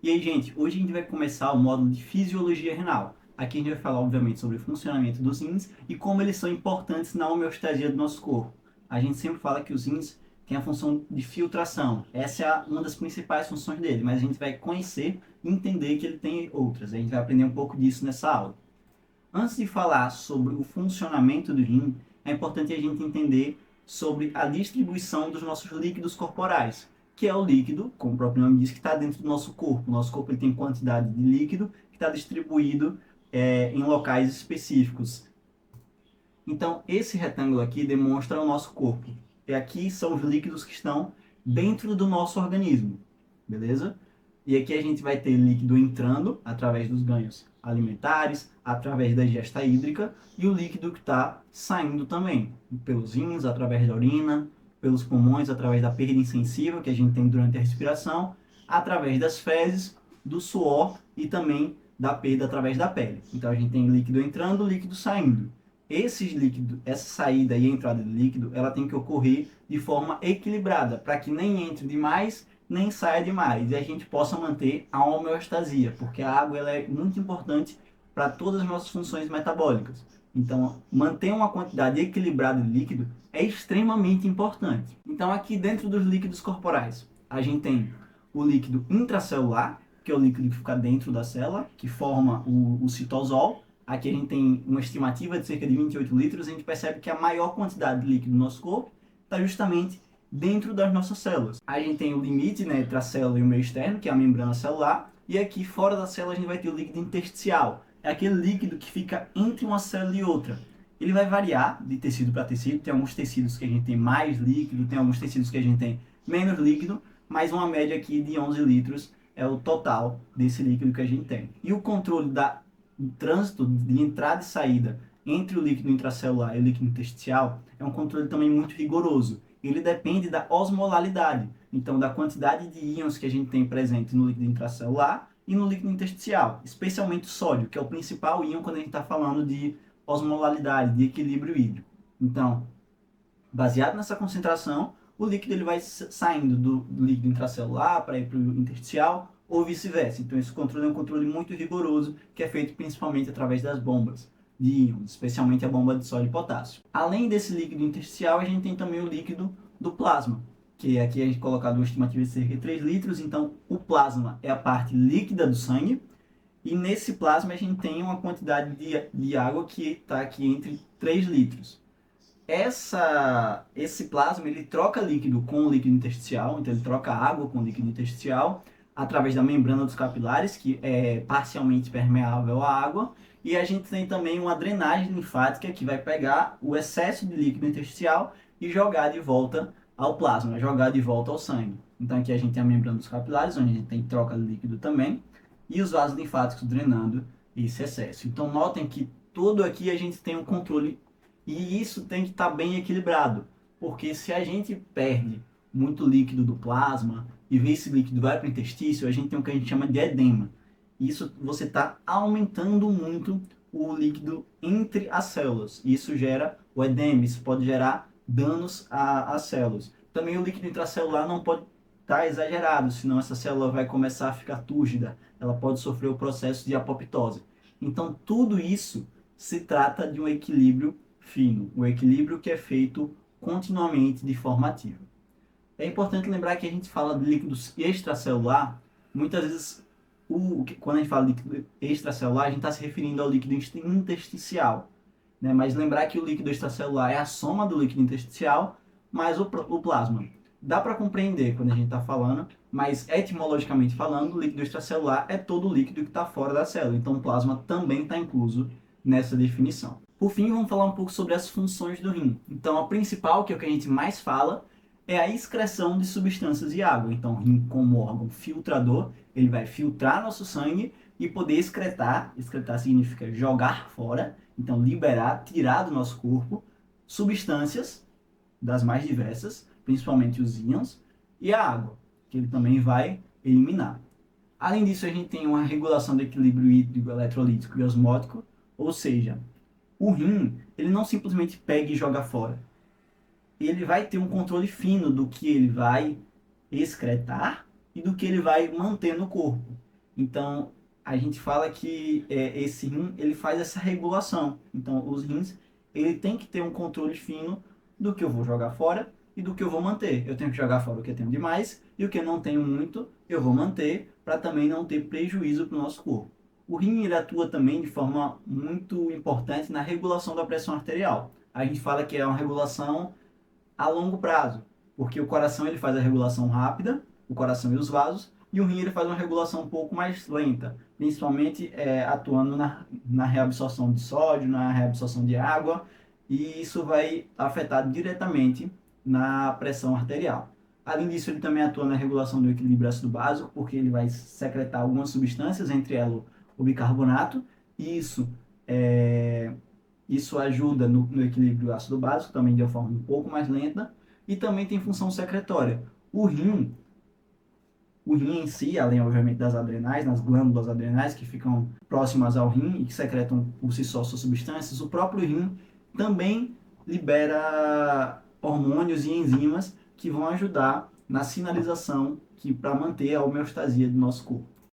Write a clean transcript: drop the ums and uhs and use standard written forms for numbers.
E aí, gente, hoje a gente vai começar o módulo de fisiologia renal. Aqui a gente vai falar, obviamente, sobre o funcionamento dos rins e como eles são importantes na homeostasia do nosso corpo. A gente sempre fala que os rins têm a função de filtração. Essa é uma das principais funções dele, mas a gente vai conhecer e entender que ele tem outras. A gente vai aprender um pouco disso nessa aula. Antes de falar sobre o funcionamento do rim, é importante a gente entender sobre a distribuição dos nossos líquidos corporais, que é o líquido, como o próprio nome diz, que está dentro do nosso corpo. O nosso corpo ele tem quantidade de líquido que está distribuído em locais específicos. Então, esse retângulo aqui demonstra o nosso corpo. E aqui são os líquidos que estão dentro do nosso organismo, beleza? E aqui a gente vai ter líquido entrando através dos ganhos alimentares, através da ingesta hídrica, e o líquido que está saindo também, pelos rins, através da urina, pelos pulmões, através da perda insensível que a gente tem durante a respiração, através das fezes, do suor e também da perda através da pele. Então a gente tem líquido entrando, líquido saindo. Esses líquidos, essa saída e entrada de líquido, ela tem que ocorrer de forma equilibrada, para que nem entre demais, nem saia demais, e a gente possa manter a homeostasia, porque a água ela é muito importante para todas as nossas funções metabólicas. Então, manter uma quantidade equilibrada de líquido é extremamente importante. Então, aqui dentro dos líquidos corporais, a gente tem o líquido intracelular, que é o líquido que fica dentro da célula, que forma o citosol. Aqui a gente tem uma estimativa de cerca de 28 litros, a gente percebe que a maior quantidade de líquido do nosso corpo está justamente dentro das nossas células. A gente tem o limite, né, entre a célula e o meio externo, que é a membrana celular, e aqui fora da célula a gente vai ter o líquido intersticial. É aquele líquido que fica entre uma célula e outra. Ele vai variar de tecido para tecido, tem alguns tecidos que a gente tem mais líquido, tem alguns tecidos que a gente tem menos líquido, mas uma média aqui de 11 litros é o total desse líquido que a gente tem. E o controle do trânsito de entrada e saída entre o líquido intracelular e o líquido intersticial é um controle também muito rigoroso. Ele depende da osmolaridade, então da quantidade de íons que a gente tem presente no líquido intracelular e no líquido intersticial, especialmente o sódio, que é o principal íon quando a gente está falando de osmolaridade, de equilíbrio hídrico. Então, baseado nessa concentração, o líquido ele vai saindo do líquido intracelular para ir para o intersticial ou vice-versa. Então, esse controle é um controle muito rigoroso, que é feito principalmente através das bombas de íons, especialmente a bomba de sódio e potássio. Além desse líquido intersticial, a gente tem também o líquido do plasma, que aqui a gente colocado uma estimativa de cerca de 3 litros. Então, o plasma é a parte líquida do sangue, e nesse plasma a gente tem uma quantidade de água que está aqui entre 3 litros. Esse plasma ele troca líquido com o líquido intersticial, então ele troca água com o líquido intersticial através da membrana dos capilares, que é parcialmente permeável à água, e a gente tem também uma drenagem linfática que vai pegar o excesso de líquido intersticial e jogar de volta ao plasma, jogar de volta ao sangue. Então aqui a gente tem a membrana dos capilares, onde a gente tem troca de líquido também, e os vasos linfáticos drenando esse excesso. Então notem que tudo aqui a gente tem um controle, e isso tem que estar bem equilibrado, porque se a gente perde muito líquido do plasma e esse líquido vai para o intestício, a gente tem o que a gente chama de edema. Isso você está aumentando muito o líquido entre as células. Isso gera o edema, isso pode gerar danos às células. Também o líquido intracelular não pode estar exagerado, senão essa célula vai começar a ficar túrgida, ela pode sofrer o processo de apoptose. Então tudo isso se trata de um equilíbrio fino, um equilíbrio que é feito continuamente de forma ativa. É importante lembrar que a gente fala de líquidos extracelular, muitas vezes quando a gente fala de líquido extracelular, a gente está se referindo ao líquido intersticial, né? Mas lembrar que o líquido extracelular é a soma do líquido intersticial mais o plasma. Dá para compreender quando a gente está falando, mas etimologicamente falando, o líquido extracelular é todo o líquido que está fora da célula, então o plasma também está incluso nessa definição. Por fim, vamos falar um pouco sobre as funções do rim. Então, a principal, que é o que a gente mais fala, é a excreção de substâncias e água. Então, o rim, como órgão filtrador, ele vai filtrar nosso sangue e poder excretar. Excretar significa jogar fora, então liberar, tirar do nosso corpo substâncias das mais diversas, principalmente os íons, e a água, que ele também vai eliminar. Além disso, a gente tem uma regulação do equilíbrio hídrico, eletrolítico e osmótico, ou seja, o rim, ele não simplesmente pega e joga fora. Ele vai ter um controle fino do que ele vai excretar e do que ele vai manter no corpo. Então, a gente fala que esse rim, ele faz essa regulação. Então, os rins, ele tem que ter um controle fino do que eu vou jogar fora e do que eu vou manter. Eu tenho que jogar fora o que eu tenho demais e o que eu não tenho muito, eu vou manter para também não ter prejuízo para o nosso corpo. O rim, ele atua também de forma muito importante na regulação da pressão arterial. A gente fala que é uma regulação a longo prazo, porque o coração ele faz a regulação rápida, o coração e os vasos, e o rim ele faz uma regulação um pouco mais lenta, principalmente atuando na reabsorção de sódio, na reabsorção de água, e isso vai afetar diretamente na pressão arterial. Além disso, ele também atua na regulação do equilíbrio ácido-básico, porque ele vai secretar algumas substâncias, entre elas o bicarbonato, e isso ajuda no equilíbrio ácido básico, também de uma forma um pouco mais lenta, e também tem função secretória. O rim em si, além obviamente das adrenais, nas glândulas adrenais que ficam próximas ao rim e que secretam por si só suas substâncias, o próprio rim também libera hormônios e enzimas que vão ajudar na sinalização que para manter a homeostasia do nosso corpo.